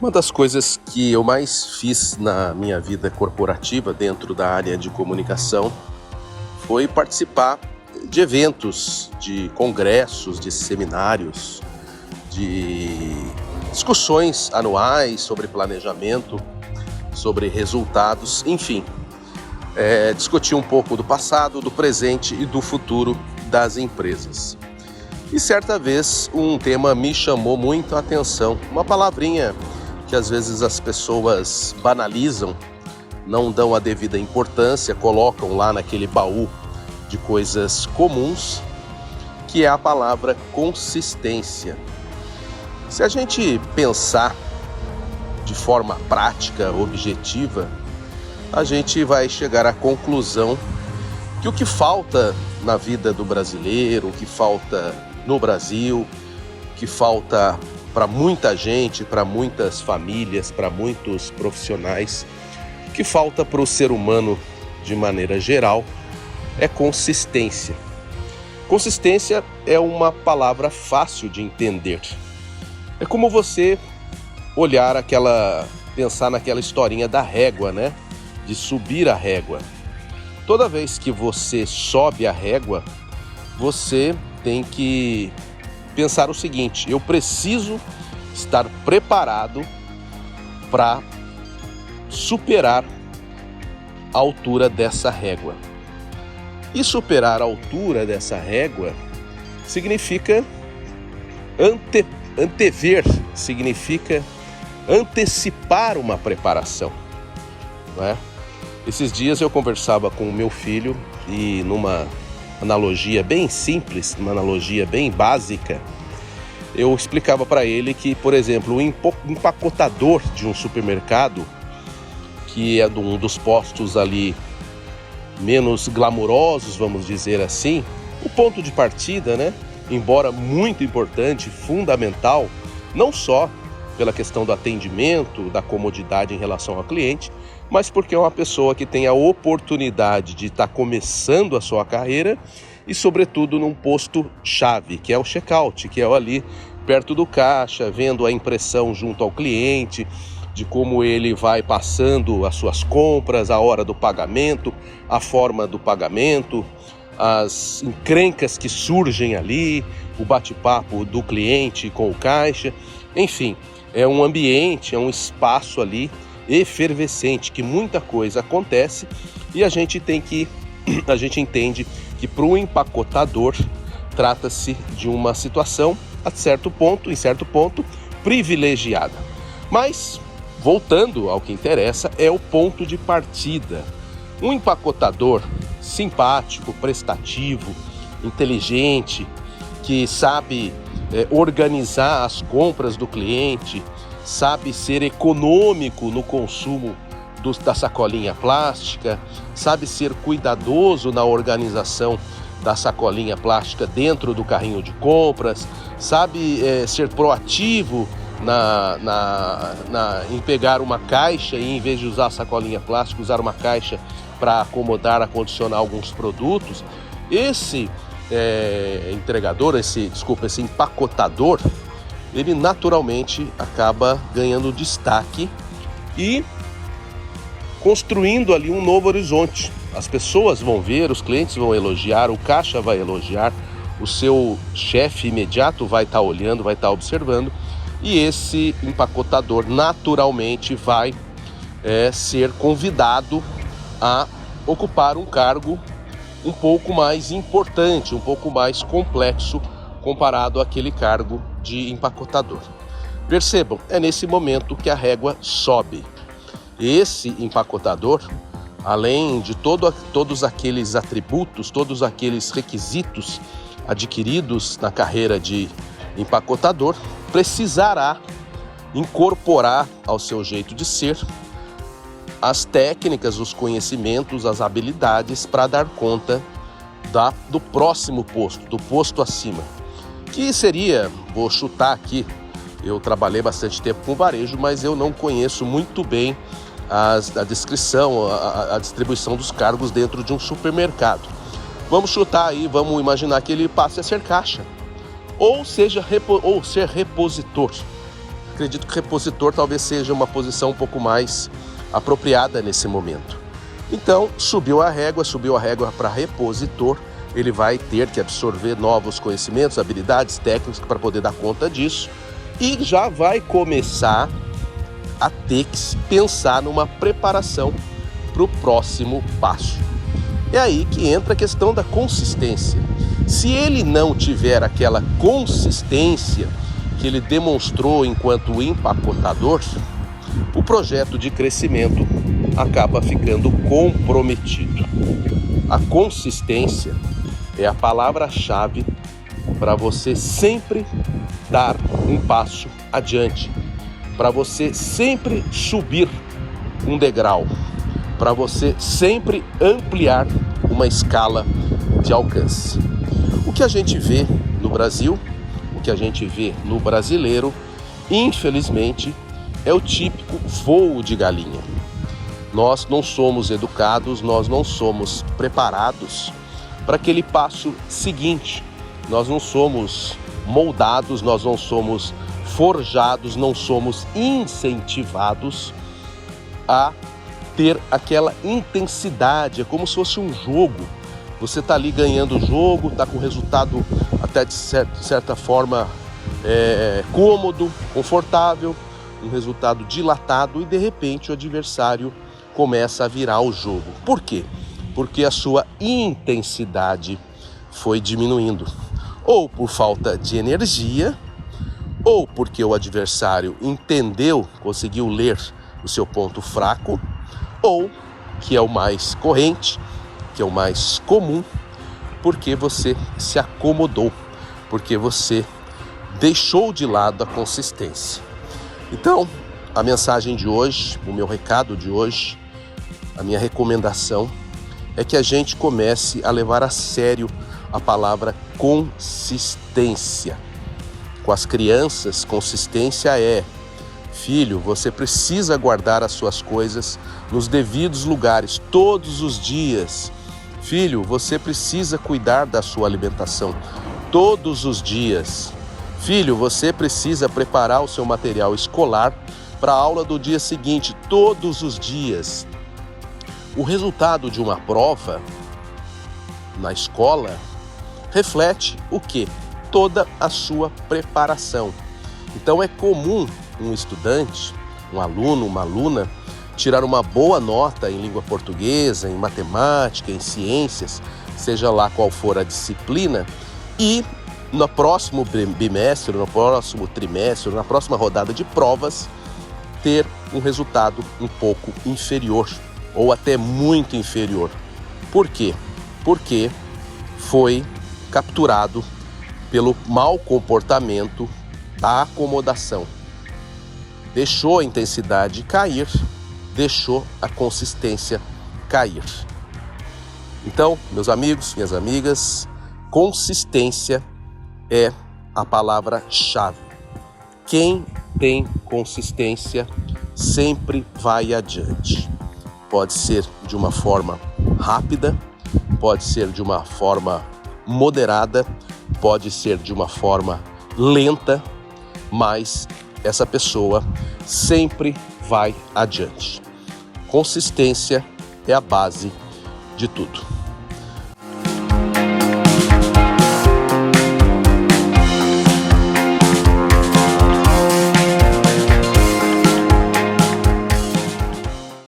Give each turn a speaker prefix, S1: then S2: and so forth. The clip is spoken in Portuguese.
S1: Uma das coisas que eu mais fiz na minha vida corporativa dentro da área de comunicação foi participar de eventos, de congressos, de seminários, de discussões anuais sobre planejamento, sobre resultados, enfim. Discutir um pouco do passado, do presente e do futuro das empresas. E certa vez um tema me chamou muito a atenção, uma palavrinha que às vezes as pessoas banalizam, não dão a devida importância, colocam lá naquele baú de coisas comuns, que é a palavra consistência. Se a gente pensar de forma prática, objetiva, a gente vai chegar à conclusão que o que falta na vida do brasileiro, o que falta no Brasil, o que falta para muita gente, para muitas famílias, para muitos profissionais, o que falta para o ser humano de maneira geral é consistência. Consistência é uma palavra fácil de entender. É como você pensar naquela historinha da régua, né? De subir a régua. Toda vez que você sobe a régua, você tem que pensar o seguinte: eu preciso estar preparado para superar a altura dessa régua. E superar a altura dessa régua significa antever, significa antecipar uma preparação, não é? Esses dias eu conversava com o meu filho e numa analogia bem simples, uma analogia bem básica, eu explicava para ele que, por exemplo, o empacotador de um supermercado, que é um dos postos ali menos glamurosos, vamos dizer assim, o ponto de partida, né? Embora muito importante, fundamental, não só pela questão do atendimento, da comodidade em relação ao cliente, mas porque é uma pessoa que tem a oportunidade de estar começando a sua carreira e, sobretudo, num posto-chave, que é o check-out, que é ali perto do caixa, vendo a impressão junto ao cliente, de como ele vai passando as suas compras, a hora do pagamento, a forma do pagamento, as encrencas que surgem ali, o bate-papo do cliente com o caixa, enfim, é um ambiente, é um espaço ali efervescente, que muita coisa acontece e a gente entende que para o empacotador trata-se de uma situação em certo ponto privilegiada. Mas voltando ao que interessa, é o ponto de partida. Um empacotador simpático, prestativo, inteligente, que sabe organizar as compras do cliente, sabe ser econômico no consumo da sacolinha plástica, sabe ser cuidadoso na organização da sacolinha plástica dentro do carrinho de compras, sabe ser proativo em pegar uma caixa e, em vez de usar a sacolinha plástica, usar uma caixa para acomodar, acondicionar alguns produtos. Esse esse empacotador, ele naturalmente acaba ganhando destaque e construindo ali um novo horizonte. As pessoas vão ver, os clientes vão elogiar, o caixa vai elogiar, o seu chefe imediato vai estar olhando, vai estar observando, e esse empacotador naturalmente vai ser convidado a ocupar um cargo um pouco mais importante, um pouco mais complexo comparado àquele cargo de empacotador. Percebam, é nesse momento que a régua sobe. Esse empacotador, além de todos aqueles atributos, todos aqueles requisitos adquiridos na carreira de empacotador, precisará incorporar ao seu jeito de ser as técnicas, os conhecimentos, as habilidades para dar conta do próximo posto, do posto acima. Que seria, vou chutar aqui, eu trabalhei bastante tempo com varejo, mas eu não conheço muito bem a descrição, a distribuição dos cargos dentro de um supermercado. Vamos chutar aí, vamos imaginar que ele passe a ser caixa, ou ser repositor. acredito que repositor talvez seja uma posição um pouco mais apropriada nesse momento. Então, subiu a régua para repositor, ele vai ter que absorver novos conhecimentos, habilidades técnicas para poder dar conta disso e já vai começar a ter que pensar numa preparação para o próximo passo. É aí que entra a questão da consistência. Se ele não tiver aquela consistência que ele demonstrou enquanto empacotador, o projeto de crescimento acaba ficando comprometido. A consistência é a palavra-chave para você sempre dar um passo adiante, para você sempre subir um degrau, para você sempre ampliar uma escala de alcance. O que a gente vê no Brasil, o que a gente vê no brasileiro, infelizmente, é o típico voo de galinha. Nós não somos educados, nós não somos preparados para aquele passo seguinte. Nós não somos moldados, nós não somos forjados, não somos incentivados a ter aquela intensidade. É como se fosse um jogo. Você está ali ganhando o jogo, está com resultado até de certa forma cômodo, confortável, um resultado dilatado e de repente o adversário começa a virar o jogo. Por quê? Porque a sua intensidade foi diminuindo. Ou por falta de energia, ou porque o adversário entendeu, conseguiu ler o seu ponto fraco, ou, que é o mais corrente, que é o mais comum, porque você se acomodou, porque você deixou de lado a consistência. Então, a mensagem de hoje, o meu recado de hoje, a minha recomendação é que a gente comece a levar a sério a palavra consistência. Com as crianças, consistência é: filho, você precisa guardar as suas coisas nos devidos lugares todos os dias. Filho, você precisa cuidar da sua alimentação todos os dias. Filho, você precisa preparar o seu material escolar para a aula do dia seguinte, todos os dias. O resultado de uma prova na escola reflete o quê? Toda a sua preparação. Então é comum um estudante, um aluno, uma aluna, tirar uma boa nota em língua portuguesa, em matemática, em ciências, seja lá qual for a disciplina, e no próximo bimestre, no próximo trimestre, na próxima rodada de provas, ter um resultado um pouco inferior ou até muito inferior. Por quê? Porque foi capturado pelo mau comportamento da acomodação. Deixou a intensidade cair, deixou a consistência cair. Então, meus amigos, minhas amigas, consistência é a palavra-chave. Quem tem consistência sempre vai adiante. Pode ser de uma forma rápida, pode ser de uma forma moderada, pode ser de uma forma lenta, mas essa pessoa sempre vai adiante. Consistência é a base de tudo.